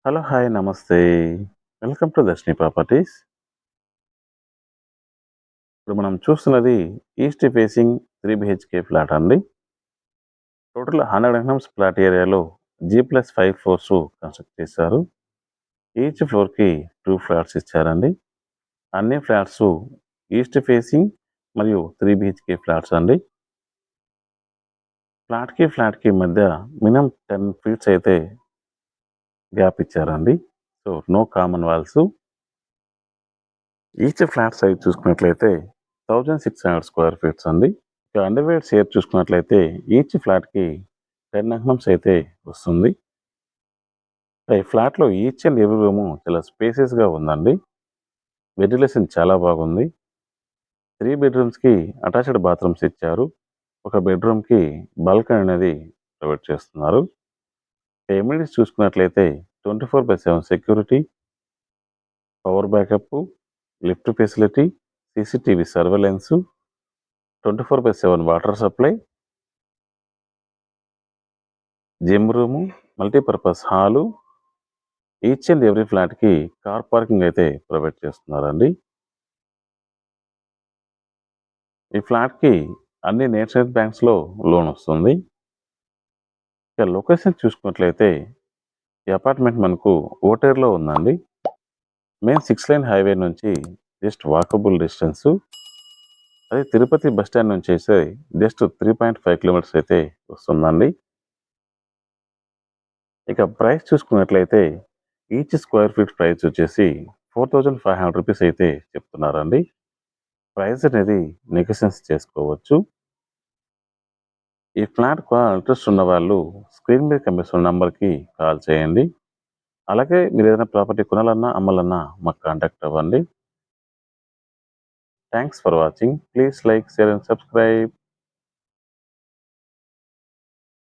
Hello! Hi! నమస్తే. Welcome to Darshini properties. ఇప్పుడు మనం చూస్తున్నది ఈస్ట్ ఫేసింగ్ 3 బీహెచ్‌కే ఫ్లాట్ అండి. టోటల్ 100 ఎకరమ్స్ ఫ్లాట్ ఏరియాలో జీ+5 ఫ్లోర్స్ కన్స్ట్రక్ట్ చేశారు. ఈచ్ ఫ్లోర్‌కి 2 ఫ్లాట్స్ ఇచ్చారండి. అన్ని ఫ్లాట్స్ ఈస్ట్ ఫేసింగ్ మరియు 3 బీహెచ్‌కే ఫ్లాట్స్ అండి. ఫ్లాట్‌కి మధ్య మినిమమ్ 10 ఫీట్స్ అయితే గ్యాప్ ఇచ్చారండి. So, no common walls. Each flat size చూసుకున్నట్లయితే 1600 స్క్వేర్ ఫీట్స్ అండి. ఇక అండర్‌వేర్ షేర్ చూసుకున్నట్లయితే ఈచ్ ఫ్లాట్‌కి 10 ఎకరమ్స్ అయితే వస్తుంది. ఈ ఫ్లాట్‌లో ఈచ్ అండ్ ఎవ్రి రూము చాలా స్పేసియస్‌గా ఉందండి. వెంటిలేషన్ చాలా బాగుంది. 3 బెడ్‌రూమ్స్‌కి అటాచ్డ్ బాత్రూమ్స్ ఇచ్చారు. ఒక బెడ్‌రూమ్‌కి బాల్కనీ అనేది ప్రొవైడ్ చేస్తున్నారు. ఎమ్యూనిటీస్ చూసుకున్నట్లయితే 24/7 security, power backup, lift facility, CCTV surveillance, 24/7 water supply, gym room, multipurpose hall, each and every ఫ్లాట్‌కి కార్ పార్కింగ్ అయితే ప్రొవైడ్ చేస్తున్నారండి. ఈ ఫ్లాట్‌కి అన్ని నేషనలైజ్డ్ బ్యాంక్స్‌లో లోన్ వస్తుంది. ఇక లొకేషన్ చూసుకున్నట్లయితే ఈ అపార్ట్మెంట్ మనకు ఓటేరులో ఉందండి. మెయిన్ 6 లైన్ హైవే నుంచి జస్ట్ వాకబుల్ డిస్టెన్సు. అదే తిరుపతి బస్ స్టాండ్ నుంచి అయితే జస్ట్ 3.5 కిలోమీటర్స్ అయితే వస్తుందండి. ఇక ప్రైస్ చూసుకున్నట్లయితే ఈచ్ స్క్వేర్ ఫీట్ ప్రైస్ వచ్చేసి 4500 రూపీస్ అయితే చెప్తున్నారండి. ప్రైస్ అనేది నెగోషియేషన్ చేసుకోవచ్చు. ఈ ఫ్లాట్ ఇంట్రెస్ట్ ఉన్న వాళ్ళు స్క్రీన్ మీద కనిపిస్తున్న నంబర్‌కి కాల్ చేయండి. అలాగే మీరేదైనా ప్రాపర్టీ కొనాలన్నా, అమ్మాలన్నా మాకు కాంటాక్ట్ అవ్వండి. Thanks for watching. Please like, share and subscribe.